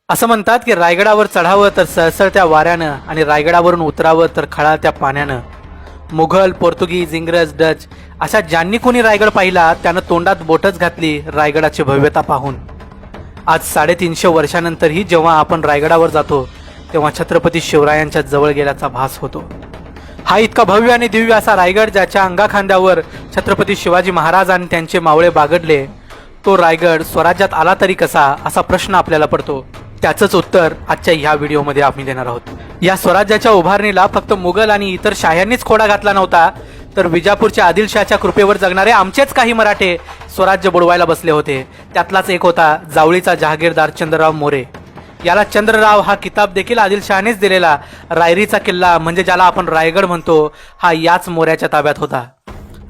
असं म्हणतात की रायगडावर चढावं तर सळसळत्या वाऱ्यानं आणि रायगडावरून उतरावं तर खळाळत्या पाण्यानं. मुघल, पोर्तुगीज, इंग्रज, डच अशा ज्यांनी कोणी रायगड पाहिला त्यानं तोंडात बोटच घातली रायगडाची भव्यता पाहून. आज 350 वर्षानंतरही जेव्हा आपण रायगडावर जातो तेव्हा छत्रपती शिवरायांच्या जवळ गेल्याचा भास होतो. हा इतका भव्य आणि दिव्य असा रायगड ज्याच्या अंगाखांद्यावर छत्रपती शिवाजी महाराज आणि त्यांचे मावळे बागडले, तो रायगड स्वराज्यात आला तरी कसा, असा प्रश्न आपल्याला पडतो. त्याचंच उत्तर आजच्या ह्या व्हिडिओमध्ये आम्ही देणार आहोत. या स्वराज्याच्या उभारणीला फक्त मुघल आणि इतर शाह्यांनीच खोडा घातला नव्हता, तर विजापूरच्या आदिलशाहच्या कृपेवर जगणारे आमचेच काही मराठे स्वराज्य बुडवायला बसले होते. त्यातलाच एक होता जावळीचा जहागीरदार चंद्रराव मोरे. याला चंद्रराव हा किताब देखील आदिलशहानेच दिलेला. रायरीचा किल्ला म्हणजे ज्याला आपण रायगड म्हणतो, हा याच मोऱ्याच्या ताब्यात होता.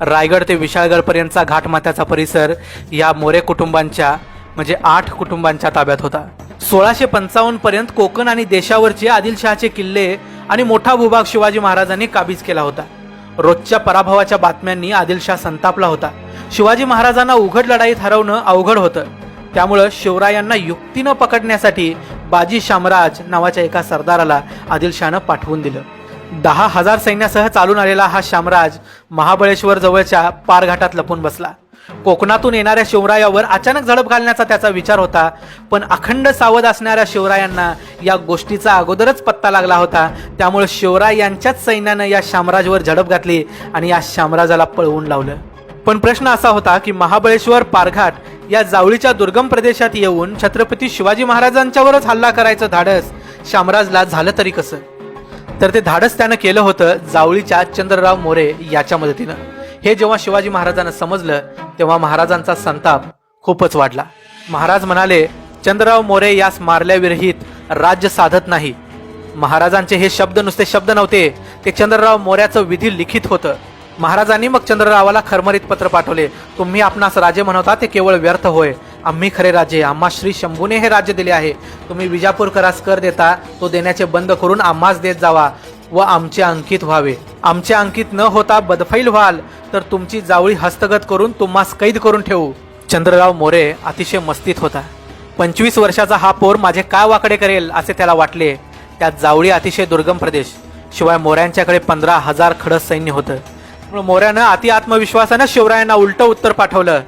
रायगड ते विशाळगडपर्यंतचा घाटमाथ्याचा परिसर या मोरे कुटुंबांच्या म्हणजे 8 कुटुंबांच्या ताब्यात होता. 1655 पर्यंत कोकण आणि देशावरचे आदिलशहाचे किल्ले आणि मोठा भूभाग शिवाजी महाराजांनी काबीज केला होता. रोजच्या पराभवाच्या बातम्यांनी आदिलशाह संतापला होता. शिवाजी महाराजांना उघड लढाईत हरवणं अवघड होतं. त्यामुळं शिवरायांना युक्तीनं पकडण्यासाठी बाजी शामराज नावाच्या एका सरदाराला आदिलशहानं पाठवून दिलं. 10,000 सैन्यासह चालून आलेला हा शामराज महाबळेश्वर जवळच्या पारघाटात लपून बसला. कोकणातून येणाऱ्या शिवरायावर अचानक झडप घालण्याचा त्याचा विचार होता, पण अखंड सावध असणाऱ्या शिवरायांना या गोष्टीचा अगोदरच पत्ता लागला होता. त्यामुळे शिवराय यांच्याच सैन्यानं या शामराजवर झडप घातली आणि या शामराजाला पळवून लावलं. पण प्रश्न असा होता की महाबळेश्वर, पारघाट या जावळीच्या दुर्गम प्रदेशात येऊन छत्रपती शिवाजी महाराजांच्यावरच हल्ला करायचं धाडस शामराजला झालं तरी कसं? तर ते धाडस त्यानं केलं होतं जावळीच्या चंद्रराव मोरे याच्या मदतीनं. हे जेव्हा शिवाजी महाराजांना समजलं तेव्हा महाराजांचा संताप खूपच वाढला. महाराज म्हणाले, चंद्रराव मोरे यास मारल्या विरहित राज्य साधत नाही. महाराजांचे हे शब्द नुसते शब्द नव्हते, ते चंद्रराव मोऱ्याचं विधी लिखित होतं. महाराजांनी मग चंद्ररावाला खरमरीत पत्र पाठवले. तुम्ही आपणास राजे म्हणता ते केवळ व्यर्थ होय. आम्ही खरे राजे. आम्हा श्री शंभूने हे राज्य दिले आहे. तुम्ही विजापूरकरास कर देता तो देण्याचे बंद करून आम्हास देत जावा व आमचे अंकित व्हावे. आमचे अंकित न होता बदफैल व्हाल तर तुमची जावळी हस्तगत करून तुम्हास कैद करून ठेवू. चंद्रराव मोरे अतिशय मस्तीत होता. 25 वर्षाचा हा पोर माझे काय वाकडे करेल असे त्याला वाटले. त्यात जावळी अतिशय दुर्गम प्रदेश, शिवाय मोऱ्यांच्याकडे 15,000 खडस सैन्य होतं. मोऱ्यानं अति आत्मविश्वासानं शिवरायांना उलट उत्तर पाठवलं.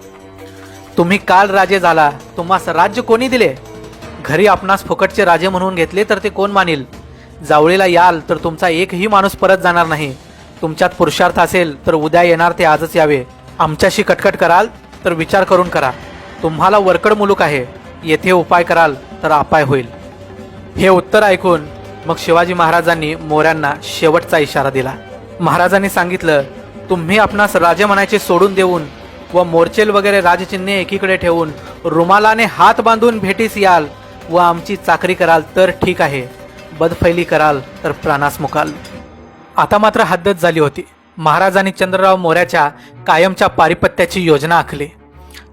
तुम्ही काल राजे झाला, तुम्हास राज्य कोणी दिले? घरी आपणास फुकटचे राजे म्हणून घेतले तर ते कोण मानील? जावळीला याल तर तुमचा एकही माणूस परत जाणार नाही. तुमच्यात पुरुषार्थ असेल तर उद्या येणार ते आजच यावे. आमच्याशी कटकट कराल तर विचार करून करा. तुम्हाला वरकड मुलूक आहे. येथे उपाय कराल तर अपाय होईल. हे उत्तर ऐकून मग शिवाजी महाराजांनी मोऱ्यांना शेवटचा इशारा दिला. महाराजांनी सांगितलं, तुम्ही आपणास राजे म्हणायचे सोडून देऊन व मोर्चेल वगैरे राजचिन्हे एकीकडे ठेवून रुमालाने हात बांधून भेटीस याल व आमची चाकरी कराल तर ठीक आहे. बदफैली कराल तर प्राणास मुकाल. आता मात्र हद्दच झाली होती. महाराजांनी चंद्रराव मोऱ्याच्या कायमच्या पारिपत्याची योजना आखली.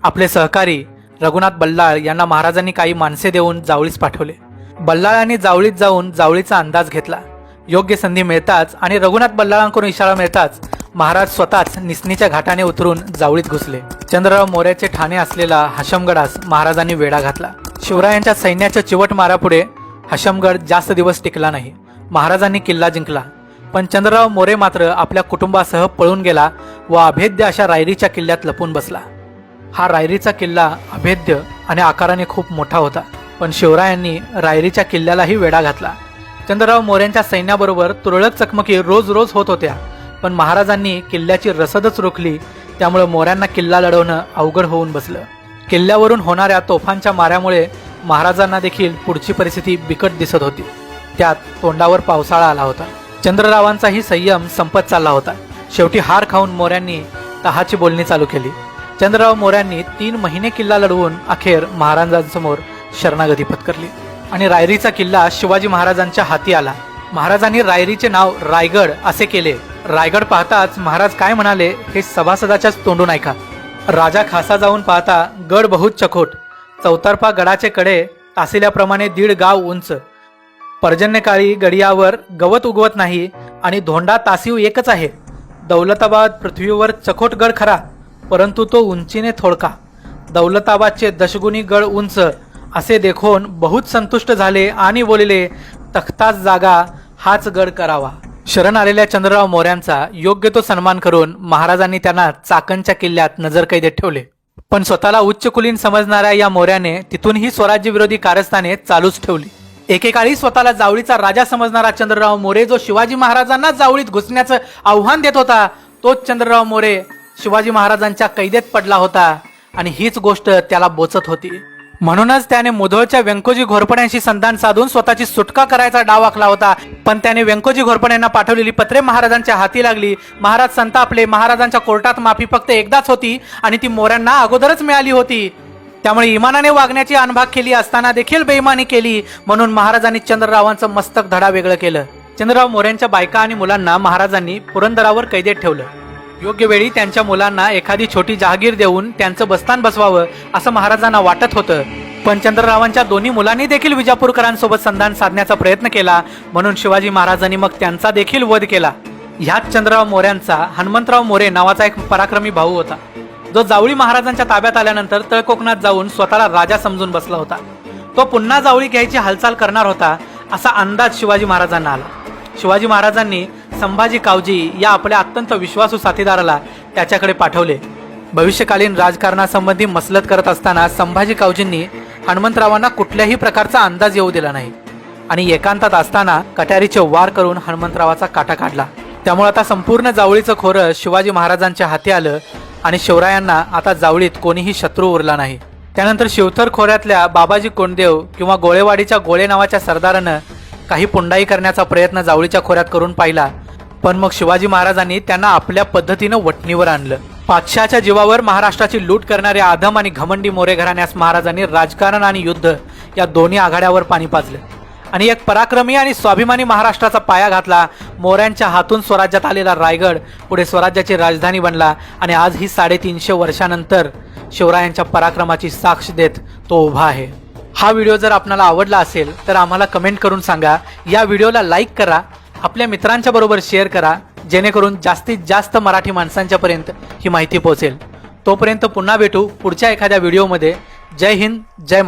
आपले सहकारी रघुनाथ बल्लाळ यांना महाराजांनी काही माणसे देऊन जावळीस पाठवले. बल्लाळांनी जावळीत जाऊन जावळीचा अंदाज घेतला. योग्य संधी मिळताच आणि रघुनाथ बल्लाळांकडून इशारा मिळताच महाराज स्वतःच निसनीच्या घाटाने उतरून जावळीत घुसले. चंद्रराव मोऱ्याचे ठाणे असलेला हशमगडास महाराजांनी वेढा घातला. शिवरायांच्या सैन्याच्या चिवट मारापुढे हशमगड जास्त दिवस टिकला नाही. महाराजांनी किल्ला जिंकला, पण चंद्रराव मोरे मात्र आपल्या कुटुंबासह पळून गेला व अभेद्य अशा रायरीच्या किल्ल्यात लपून बसला. हा रायरीचा किल्ला अभेद्य आणि आकाराने खूप मोठा होता, पण शिवरायांनी रायरीच्या किल्ल्यालाही वेढा घातला. चंद्रराव मोऱ्यांच्या सैन्याबरोबर तुरळक चकमकी रोज रोज होत होत्या, पण महाराजांनी किल्ल्याची रसदच रोखली. त्यामुळे मोऱ्यांना किल्ला लढवणं अवघड होऊन बसलं. किल्ल्यावरून होणाऱ्या तोफांच्या माऱ्यामुळे महाराजांना देखील पुढची परिस्थिती बिकट दिसत होती. त्यात तोंडावर पावसाळा आला होता. चंद्ररावांचाही संयम संपत चालला होता. शेवटी हार खाऊन मोऱ्यांनी तहाची बोलणी चालू केली. चंद्रराव मोऱ्यांनी 3 महिने किल्ला लढवून अखेर महाराजांसमोर शरणागती पत्करली आणि रायरीचा किल्ला शिवाजी महाराजांच्या हाती आला. महाराजांनी रायरीचे नाव रायगड असे केले. रायगड पाहताच महाराज काय म्हणाले हे सभासदाच्याच तोंडून ऐका. राजा खासा जाऊन पाहता गड बहुत चकोट. चौतर्फा गडाचे कडे तासिल्याप्रमाणे 1.5 गाव उंच. पर्जन्यकाळी गडियावर गवत उगवत नाही आणि धोंडा तासीव एकच आहे. दौलताबाद पृथ्वीवर चकोट गड खरा, परंतु तो उंचीने थोडका. दौलताबादचे दशगुणी गड उंच असे देखून बहुत संतुष्ट झाले आणि बोलिले, तख्तास जागा हाच गड करावा. शरण आलेल्या चंद्रराव मोऱ्यांचा योग्य तो सन्मान करून महाराजांनी त्यांना चाकणच्या किल्ल्यात नजरकैदेत ठेवले. पण स्वतःला उच्च कुलीन समजणाऱ्या या मोऱ्याने तिथूनही स्वराज्यविरोधी कारस्थाने चालूच ठेवली. एकेकाळी स्वतःला जावळीचा राजा समजणारा चंद्रराव मोरे जो शिवाजी महाराजांना जावळीत घुसण्याचं आव्हान देत होता, तोच चंद्रराव मोरे शिवाजी महाराजांच्या कैदेत पडला होता आणि हीच गोष्ट त्याला बोचत होती. म्हणूनच त्याने मुधोळच्या व्यंकोजी घोरपड्यांशी संधान साधून स्वतःची सुटका करायचा डाव आखला होता. पण त्याने व्यंकोजी घोरपड्यांना पाठवलेली पत्रे महाराजांच्या हाती लागली. महाराज संतापले. महाराजांच्या कोर्टात माफी फक्त एकदाच होती आणि ती मोऱ्यांना अगोदरच मिळाली होती. त्यामुळे इमानाने वागण्याची अनभाग केली असताना देखील बेईमानी केली, म्हणून महाराजांनी चंद्ररावांचं मस्तक धडा वेगळं केलं. चंद्रराव मोऱ्यांच्या बायका आणि मुलांना महाराजांनी पुरंदरावर कैदेत ठेवलं. योग्य वेळी त्यांच्या मुलांना एखादी छोटी जहागीर देऊन त्यांचं बस्तान बसवावं असं महाराजांना वाटत होतं. पण चंद्ररावांच्या दोन्ही मुलांनी देखील विजापूरकरांसोबत संधान साधण्याचा प्रयत्न केला, म्हणून शिवाजी महाराजांनी मग त्यांचा देखील वध केला. ह्याच चंद्रराव मोऱ्यांचा हनुमंतराव मोरे नावाचा एक पराक्रमी भाऊ होता, जो जावळी महाराजांच्या ताब्यात आल्यानंतर तळकोकणात जाऊन स्वतःला राजा समजून बसला होता. तो पुन्हा जावळी घ्यायची हालचाल करणार होता असा अंदाज शिवाजी महाराजांना आला. शिवाजी महाराजांनी संभाजी कावजी या आपल्या अत्यंत विश्वासू साथीदाराला त्याच्याकडे पाठवले. भविष्यकालीन राजकारणासंबंधी मसलत करत असताना संभाजी कावजींनी हनुमंतरावांना कुठल्याही प्रकारचा अंदाज येऊ दिला नाही आणि एकांतात असताना कट्यारीचे वार करून हनुमंतरावाचा काटा काढला. त्यामुळे आता संपूर्ण जावळीचं खोरं शिवाजी महाराजांच्या हाती आलं आणि शिवरायांना आता जावळीत कोणीही शत्रू उरला नाही. त्यानंतर शिवथर खोऱ्यातल्या बाबाजी कोंडदेव किंवा गोळेवाडीच्या गोळे नावाच्या सरदारानं काही पुंडाई करण्याचा प्रयत्न जावळीच्या खोऱ्यात करून पाहिला, पण मग शिवाजी महाराजांनी त्यांना आपल्या पद्धतीनं वठणीवर आणलं. पातशाच्या जीवावर महाराष्ट्राची लूट करणाऱ्या आधम आणि घमंडी मोरे घराण्यास महाराजांनी राजकारण आणि युद्ध या दोन्ही आघाड्यावर पाणी पाजलं आणि एक पराक्रमी आणि स्वाभिमानी महाराष्ट्राचा पाया घातला. मोऱ्यांच्या हातून स्वराज्यात आलेला रायगड पुढे स्वराज्याची राजधानी बनला आणि आज ही 350 वर्षानंतर शिवरायांच्या पराक्रमाची साक्ष देत तो उभा आहे. हा व्हिडिओ जर आपल्याला आवडला असेल तर आम्हाला कमेंट करून सांगा. या व्हिडिओला लाईक करा, आपल्या मित्रांच्या बरोबर शेअर करा, जेणेकरून जास्तीत जास्त मराठी माणसांच्या पर्यंत ही माहिती पोहोचेल. तोपर्यंत पुन्हा भेटू पुढच्या एखाद्या व्हिडिओमध्ये. जय हिंद, जय